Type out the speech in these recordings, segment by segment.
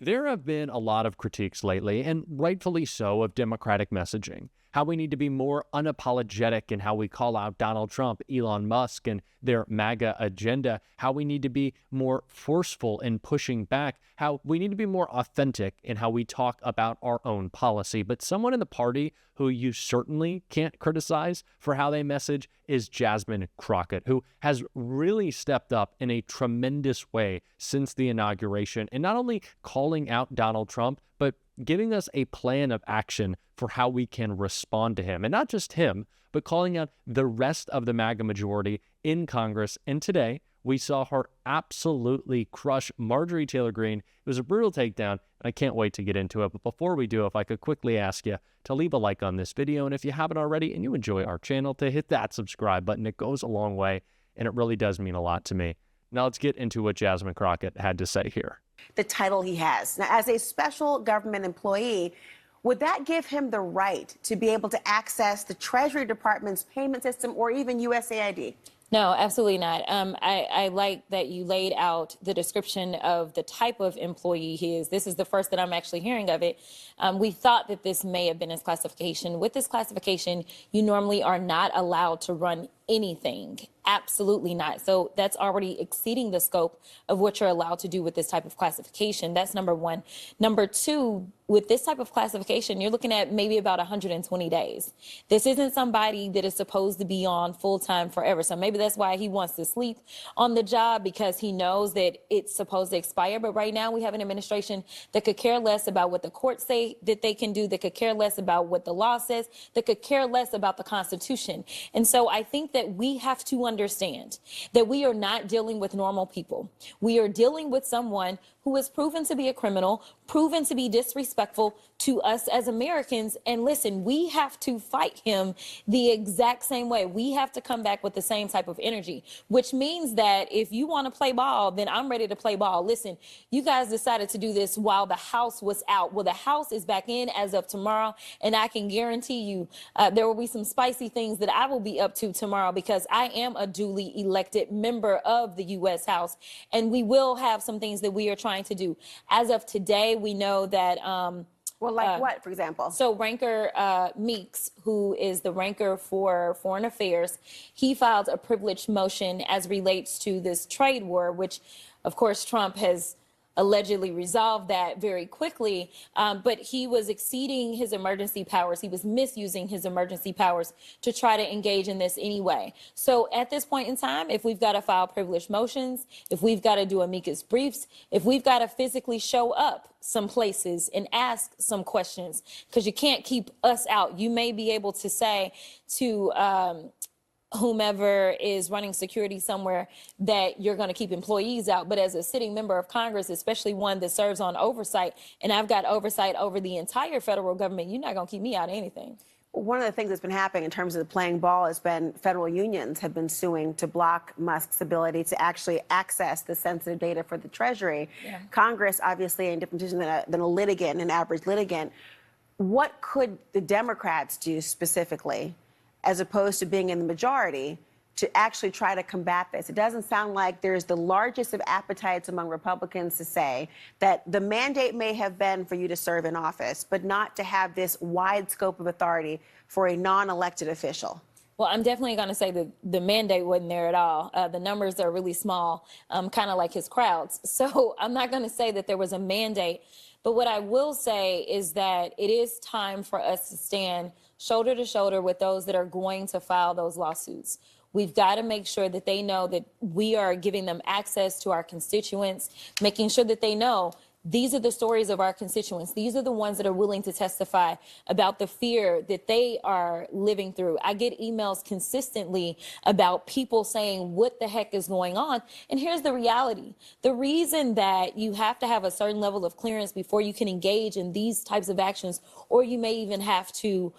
There have been a lot of critiques lately, and rightfully so, of Democratic messaging. How we need to be more unapologetic in how we call out Donald Trump, Elon Musk, and their MAGA agenda. How we need to be more forceful in pushing back. How we need to be more authentic in how we talk about our own policy. But someone in the party who you certainly can't criticize for how they message is Jasmine Crockett, who has really stepped up in a tremendous way since the inauguration, and not only calling out Donald Trump, but giving us a plan of action for how we can respond to him. And not just him, but calling out the rest of the MAGA majority in Congress. And today, we saw her absolutely crush Marjorie Taylor Greene. It was a brutal takedown, and I can't wait to get into it. But before we do, if I could quickly ask you to leave a like on this video, and if you haven't already and you enjoy our channel, to hit that subscribe button. It goes a long way, and it really does mean a lot to me. Now let's get into what Jasmine Crockett had to say here. The title he has. Now, as a special government employee, would that give him the right to be able to access the Treasury Department's payment system or even USAID? No, absolutely not. I like that you laid out the description of the type of employee he is. This is the first that I'm actually hearing of it. We thought that this may have been his classification. With this classification, you normally are not allowed to run anything. Absolutely not. So that's already exceeding the scope of what you're allowed to do with this type of classification. That's number one. Number two, with this type of classification, you're looking at maybe about 120 days. This isn't somebody that is supposed to be on full-time forever. So maybe that's why he wants to sleep on the job, because he knows that it's supposed to expire. But right now we have an administration that could care less about what the courts say that they can do, that could care less about what the law says, that could care less about the Constitution. And so I think that we have to understand that we are not dealing with normal people. We are dealing with someone who is proven to be a criminal, proven to be disrespectful to us as Americans. And listen, we have to fight him the exact same way. We have to come back with the same type of energy, which means that if you want to play ball, then I'm ready to play ball. Listen, you guys decided to do this while the House was out. Well, the House is back in as of tomorrow, and I can guarantee you there will be some spicy things that I will be up to tomorrow, because I am a duly elected member of the U.S. House, and we will have some things that we are trying to do. As of today, we know that well, like what, for example? So Ranker Meeks, who is the ranker for Foreign Affairs, he filed a privileged motion as relates to this trade war, which, of course, Trump has allegedly resolved that very quickly, but he was exceeding his emergency powers. He was misusing his emergency powers to try to engage in this anyway. So at this point in time, if we've got to file privileged motions, if we've got to do amicus briefs, if we've got to physically show up some places and ask some questions, because you can't keep us out. You may be able to say to whomever is running security somewhere that you're going to keep employees out. But as a sitting member of Congress, especially one that serves on oversight, and I've got oversight over the entire federal government, you're not going to keep me out of anything. One of the things that's been happening in terms of the playing ball has been federal unions have been suing to block Musk's ability to actually access the sensitive data for the Treasury. Yeah. Congress, obviously, in a different position than a litigant, an average litigant. What could the Democrats do specifically, as opposed to being in the majority, to actually try to combat this? It doesn't sound like there's the largest of appetites among Republicans to say that the mandate may have been for you to serve in office, but not to have this wide scope of authority for a non-elected official. Well, I'm definitely going to say that the mandate wasn't there at all. The numbers are really small, kind of like his crowds. So I'm not going to say that there was a mandate. But what I will say is that it is time for us to stand shoulder to shoulder with those that are going to file those lawsuits. We've got to make sure that they know that we are giving them access to our constituents, making sure that they know these are the stories of our constituents. These are the ones that are willing to testify about the fear that they are living through. I get emails consistently about people saying, what the heck is going on? And here's the reality. The reason that you have to have a certain level of clearance before you can engage in these types of actions, or you may even have to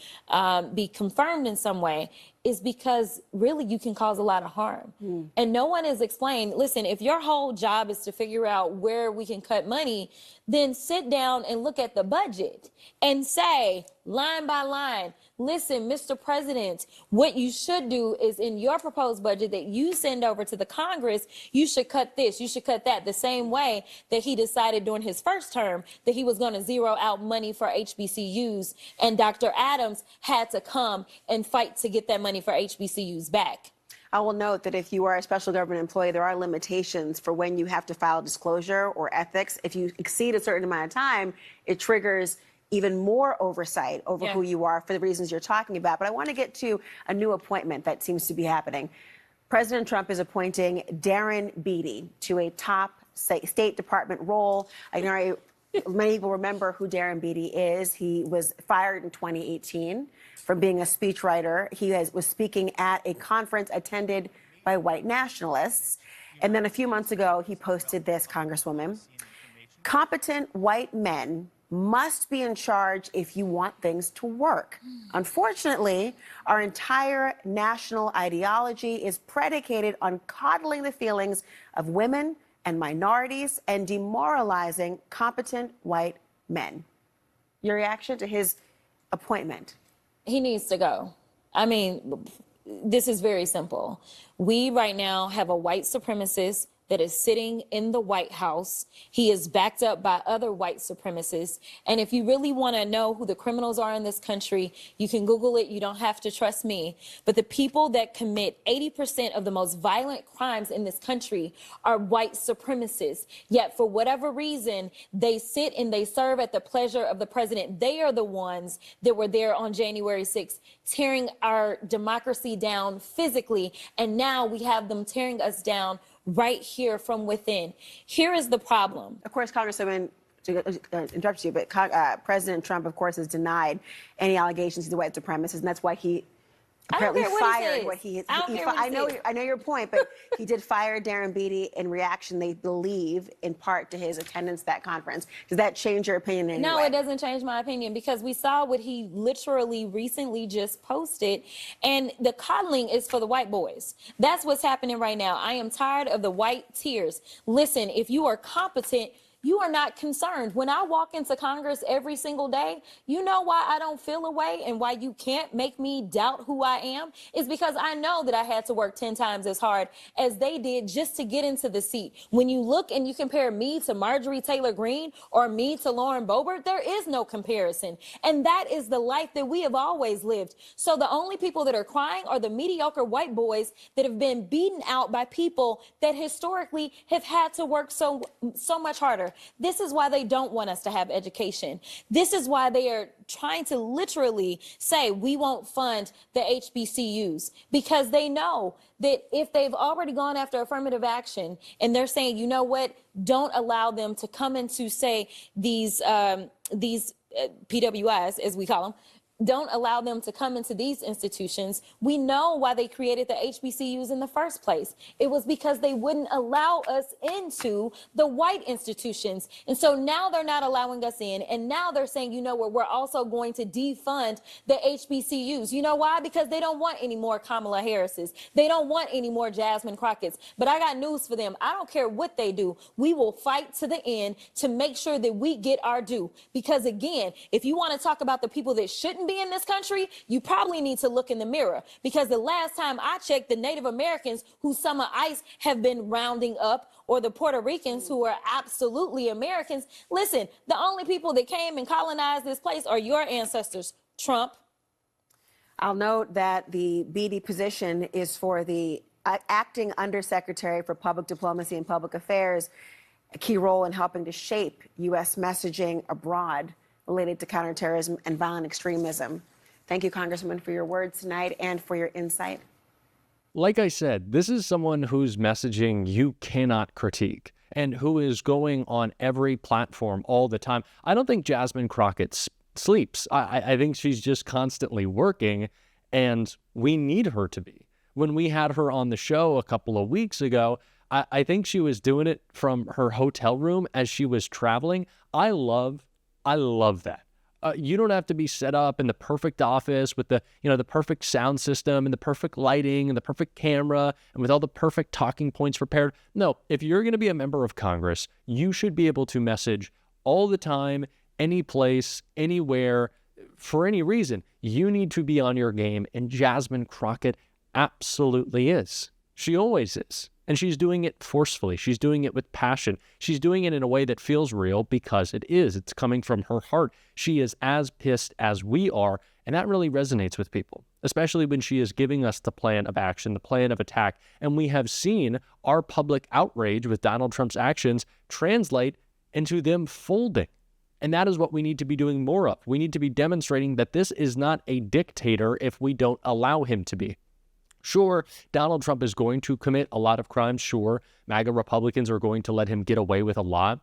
be confirmed in some way, is because really you can cause a lot of harm. And no one has explained, listen, if your whole job is to figure out where we can cut money, then sit down and look at the budget and say, line by line, listen, Mr. President, what you should do is in your proposed budget that you send over to the Congress, you should cut this, you should cut that, the same way that he decided during his first term that he was going to zero out money for HBCUs, and Dr. Adams had to come and fight to get that money for HBCUs back. I will note that if you are a special government employee, there are limitations for when you have to file disclosure or ethics. If you exceed a certain amount of time, it triggers even more oversight over who you are for the reasons you're talking about. But I want to get to a new appointment that seems to be happening. President Trump is appointing Darren Beattie to a top State Department role. I know many people remember who Darren Beattie is. He was fired in 2018 from being a speechwriter. He was speaking at a conference attended by white nationalists. And then a few months ago, he posted this, Congresswoman: competent white men must be in charge if you want things to work. Unfortunately, our entire national ideology is predicated on coddling the feelings of women and minorities and demoralizing competent white men. Your reaction to his appointment? He needs to go. I mean, this is very simple. We right now have a white supremacist that is sitting in the White House. He is backed up by other white supremacists. And if you really want to know who the criminals are in this country, you can Google it. You don't have to trust me. But the people that commit 80% of the most violent crimes in this country are white supremacists. Yet for whatever reason, they sit and they serve at the pleasure of the president. They are the ones that were there on January 6th, tearing our democracy down physically. And now we have them tearing us down right here from within. Here is the problem. Of course, Congresswoman, to interrupt you, but President Trump, of course, has denied any allegations he's a white supremacist, and that's why he apparently fired what he. I know your point, but he did fire Darren Beattie in reaction, they believe, in part to his attendance at that conference. Does that change your opinion in any way? No, it doesn't change my opinion, because we saw what he literally recently just posted, and the coddling is for the white boys. That's what's happening right now. I am tired of the white tears. Listen, if you are competent, you are not concerned. When I walk into Congress every single day, you know why I don't feel a way and why you can't make me doubt who I am? Is because I know that I had to work 10 times as hard as they did just to get into the seat. When you look and you compare me to Marjorie Taylor Greene or me to Lauren Boebert, there is no comparison. And that is the life that we have always lived. So the only people that are crying are the mediocre white boys that have been beaten out by people that historically have had to work so much harder. This is why they don't want us to have education. This is why they are trying to literally say we won't fund the HBCUs, because they know that if they've already gone after affirmative action and they're saying, you know what, don't allow them to come into, say, these PWIs, as we call them, don't allow them to come into these institutions. We know why they created the HBCUs in the first place. It was because they wouldn't allow us into the white institutions. And so now they're not allowing us in. And now they're saying, you know what, we're also going to defund the HBCUs. You know why? Because they don't want any more Kamala Harrises. They don't want any more Jasmine Crockett's. But I got news for them. I don't care what they do. We will fight to the end to make sure that we get our due. Because again, if you want to talk about the people that shouldn't be in this country, you probably need to look in the mirror, because the last time I checked, the Native Americans who some of ICE have been rounding up, or the Puerto Ricans who are absolutely Americans, listen, the only people that came and colonized this place are your ancestors, Trump. I'll note that the Beattie position is for the acting undersecretary for public diplomacy and public affairs, a key role in helping to shape U.S. messaging abroad related to counterterrorism and violent extremism. Thank you, Congresswoman, for your words tonight and for your insight. Like I said, this is someone whose messaging you cannot critique and who is going on every platform all the time. I don't think Jasmine Crockett sleeps. I think she's just constantly working, and we need her to be. When we had her on the show a couple of weeks ago, I think she was doing it from her hotel room as she was traveling. I love that. You don't have to be set up in the perfect office with the perfect sound system and the perfect lighting and the perfect camera and with all the perfect talking points prepared. No, if you're going to be a member of Congress, you should be able to message all the time, any place, anywhere, for any reason. You need to be on your game, and Jasmine Crockett absolutely is. She always is. And she's doing it forcefully. She's doing it with passion. She's doing it in a way that feels real because it is. It's coming from her heart. She is as pissed as we are, and that really resonates with people, especially when she is giving us the plan of action, the plan of attack. And we have seen our public outrage with Donald Trump's actions translate into them folding. And that is what we need to be doing more of. We need to be demonstrating that this is not a dictator if we don't allow him to be. Sure, Donald Trump is going to commit a lot of crimes. Sure, MAGA Republicans are going to let him get away with a lot.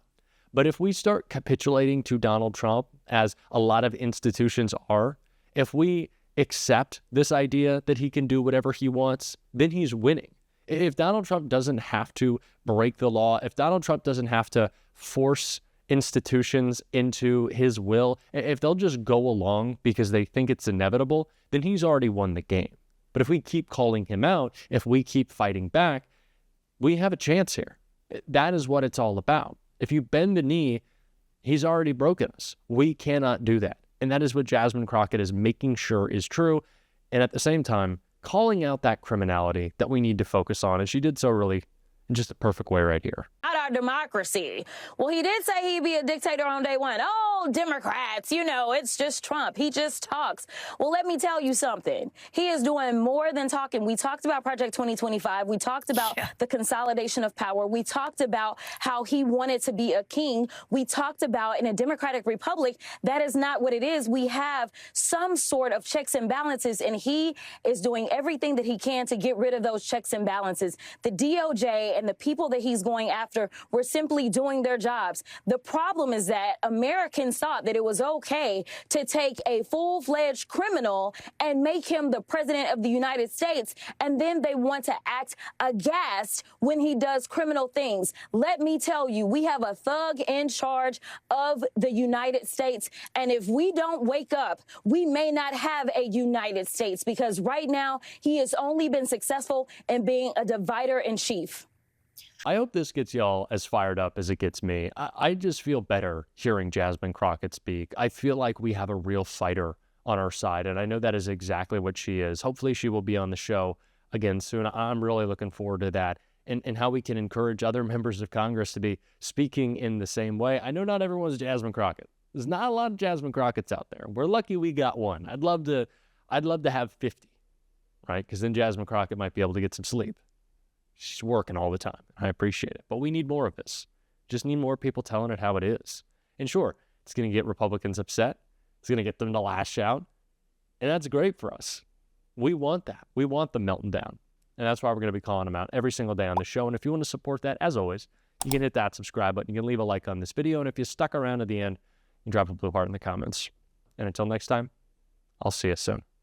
But if we start capitulating to Donald Trump, as a lot of institutions are, if we accept this idea that he can do whatever he wants, then he's winning. If Donald Trump doesn't have to break the law, if Donald Trump doesn't have to force institutions into his will, if they'll just go along because they think it's inevitable, then he's already won the game. But if we keep calling him out, if we keep fighting back, we have a chance here. That is what it's all about. If you bend the knee, he's already broken us. We cannot do that. And that is what Jasmine Crockett is making sure is true. And at the same time, calling out that criminality that we need to focus on. And she did so really in just a perfect way right here. Not our democracy. Well, he did say he'd be a dictator on day one. Oh, Democrats, you know, it's just Trump. He just talks. Well, let me tell you something. He is doing more than talking. We talked about Project 2025. We talked about the consolidation of power. We talked about how he wanted to be a king. We talked about in a democratic republic, that is not what it is. We have some sort of checks and balances, and he is doing everything that he can to get rid of those checks and balances. The DOJ and the people that he's going after were simply doing their jobs. The problem is that Americans thought that it was okay to take a full-fledged criminal and make him the president of the United States, and then they want to act aghast when he does criminal things. Let me tell you, we have a thug in charge of the United States, and if we don't wake up, we may not have a United States, because right now he has only been successful in being a divider in chief. I hope this gets y'all as fired up as it gets me. I just feel better hearing Jasmine Crockett speak. I feel like we have a real fighter on our side, and I know that is exactly what she is. Hopefully she will be on the show again soon. I'm really looking forward to that, and how we can encourage other members of Congress to be speaking in the same way. I know not everyone's Jasmine Crockett. There's not a lot of Jasmine Crockett's out there. We're lucky we got one. I'd love to have 50, right? Because then Jasmine Crockett might be able to get some sleep. She's working all the time. I appreciate it. But we need more of this. Just need more people telling it how it is. And sure, it's going to get Republicans upset. It's going to get them to lash out. And that's great for us. We want that. We want them melting down. And that's why we're going to be calling them out every single day on the show. And if you want to support that, as always, you can hit that subscribe button. You can leave a like on this video. And if you stuck around to the end, you can drop a blue heart in the comments. And until next time, I'll see you soon.